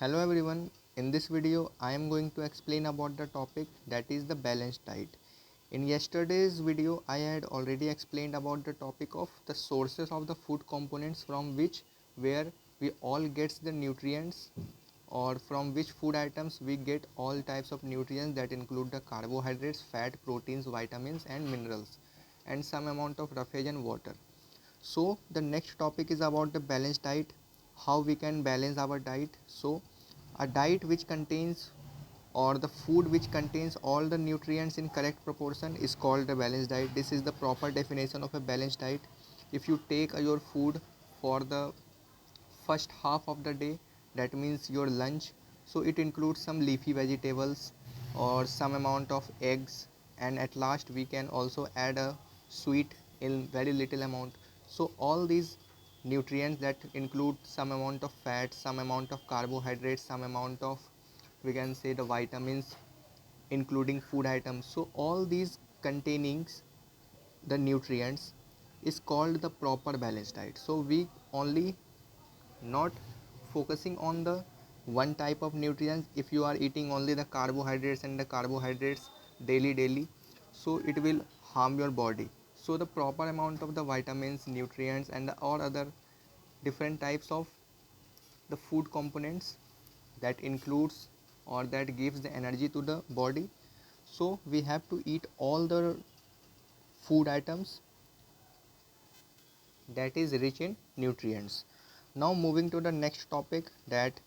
Hello everyone, in this video I am going to explain about the topic that is the balanced diet. In yesterday's video I had already explained about the topic of the sources of the food components from which where we all gets the nutrients or from which food items we get all types of nutrients that include the carbohydrates, fat, proteins, vitamins and minerals and some amount of roughage and water. So the next topic is about the balanced diet, how we can balance our diet. So a diet which contains or the food which contains all the nutrients in correct proportion is called a balanced diet. This is the proper definition of a balanced diet. If you take your food for the first half of the day, that means your lunch, so it includes some leafy vegetables or some amount of eggs, and at last we can also add a sweet in very little amount. So all these nutrients that include some amount of fat, some amount of carbohydrates, some amount of, we can say, the vitamins including food items, so all these containing the nutrients is called the proper balanced diet. So we only not focusing on the one type of nutrients. If you are eating only the carbohydrates and the carbohydrates daily, so it will harm your body. So the proper amount of the vitamins, nutrients and the all other different types of the food components that includes or that gives the energy to the body, so we have to eat all the food items that is rich in nutrients. Now moving to the next topic, that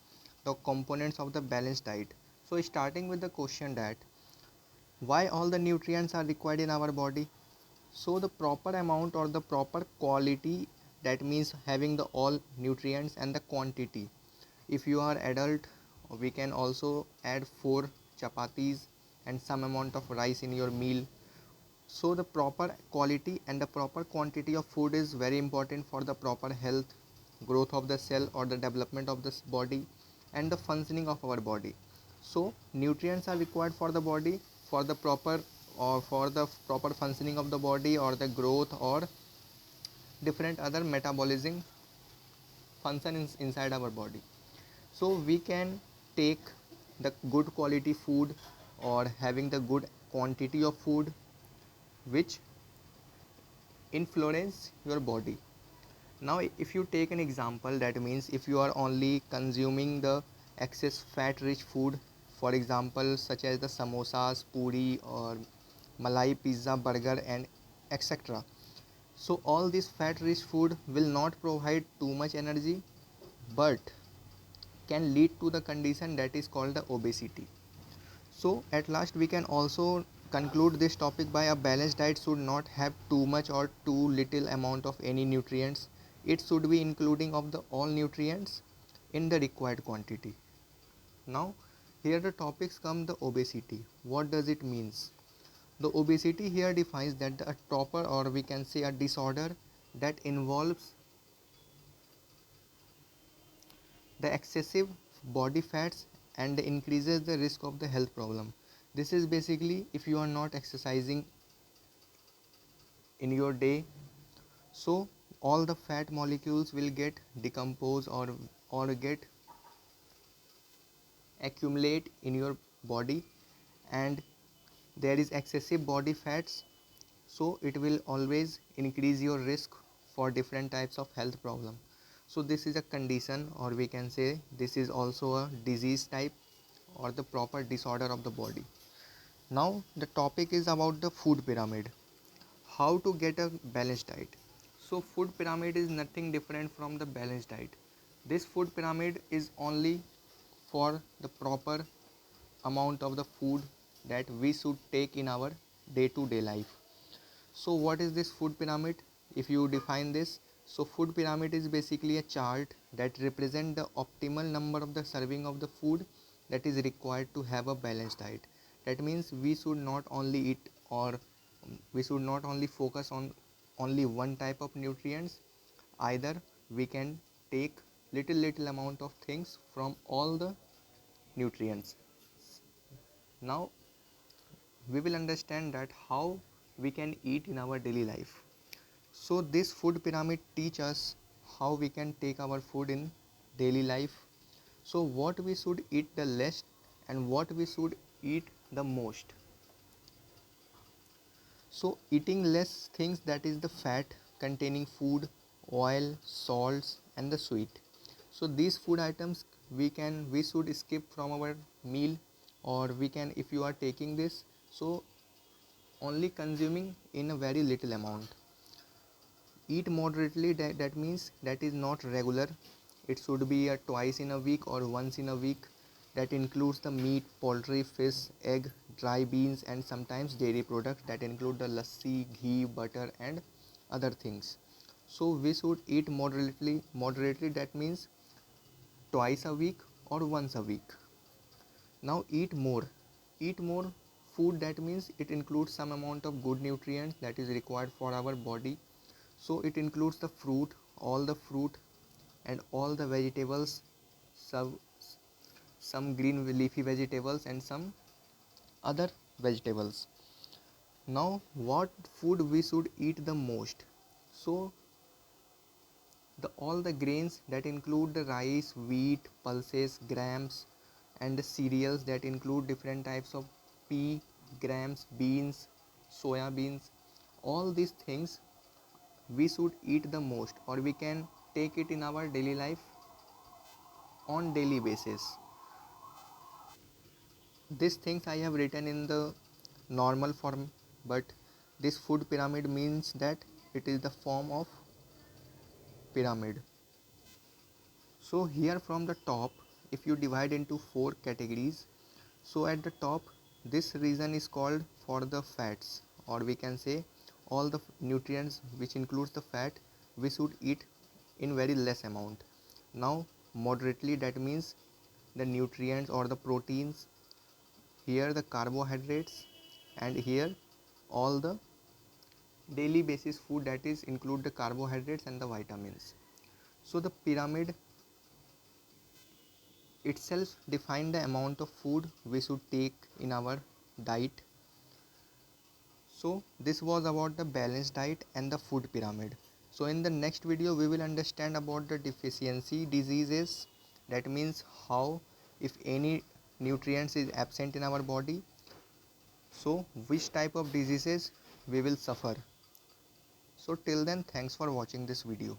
the components of the balanced diet. So starting with the question that why all the nutrients are required in our body. So the proper amount or the proper quality, that means having the all nutrients, and the quantity. If you are adult, we can also add 4 chapatis and some amount of rice in your meal. So the proper quality and the proper quantity of food is very important for the proper health, growth of the cell or the development of this body and the functioning of our body. So nutrients are required for the body for the proper or for the proper functioning of the body or the growth or different other metabolism function inside our body. So we can take the good quality food or having the good quantity of food which influence your body. Now if you take an example, that means if you are only consuming the excess fat rich food, for example such as the samosas, puri or malai pizza, burger and etc. So all this fat rich food will not provide too much energy but can lead to the condition that is called the obesity. So at last we can also conclude this topic by a balanced diet should not have too much or too little amount of any nutrients. It should be including of the all nutrients in the required quantity. Now here the topics come the obesity. What does it means? The obesity here defines that a proper or we can say a disorder that involves the excessive body fats and increases the risk of the health problem. This is basically if you are not exercising in your day, so all the fat molecules will get decomposed or get accumulate in your body, and there is excessive body fats, so it will always increase your risk for different types of health problem. So this is a condition or we can say this is also a disease type or the proper disorder of the body. Now the topic is about the food pyramid. How to get a balanced diet. So food pyramid is nothing different from the balanced diet. This food pyramid is only for the proper amount of the food that we should take in our day to day life. So what is this food pyramid? If you define this, so food pyramid is basically a chart that represent the optimal number of the serving of the food that is required to have a balanced diet. That means we should not only eat or we should not only focus on only one type of nutrients, either we can take little amount of things from all the nutrients. Now we will understand that how we can eat in our daily life. So this food pyramid teach us how we can take our food in daily life. So what we should eat the less and what we should eat the most. So eating less things, that is the fat containing food, oil, salts and the sweet. So these food items we should skip from our meal, or we can, if you are taking this, so only consuming in a very little amount. Eat moderately, that means that is not regular. It should be a twice in a week or once in a week. That includes the meat, poultry, fish, egg, dry beans and sometimes dairy products that include the lassi, ghee, butter and other things. So we should eat moderately, that means twice a week or once a week. Now eat more food, that means it includes some amount of good nutrients that is required for our body. So it includes the fruit, all the fruit and all the vegetables, some some green leafy vegetables and some other vegetables. Now what food we should eat the most? So the all the grains that include the rice, wheat, pulses, grams and the cereals that include different types of pea, grams, beans, soya beans, all these things we should eat the most, or we can take it in our daily life on daily basis. These things I have written in the normal form, but this food pyramid means that it is the form of pyramid. So here from the top, if you divide into four categories, so at the top this region is called for the fats, or we can say all the nutrients which includes the fat we should eat in very less amount. Now moderately, that means the nutrients or the proteins, here the carbohydrates, and here all the daily basis food, that is include the carbohydrates and the vitamins. So the pyramid itself define the amount of food we should take in our diet. So this was about the balanced diet and the food pyramid. So in the next video we will understand about the deficiency diseases, that means how, if any nutrients is absent in our body, so which type of diseases we will suffer. So till then, thanks for watching this video.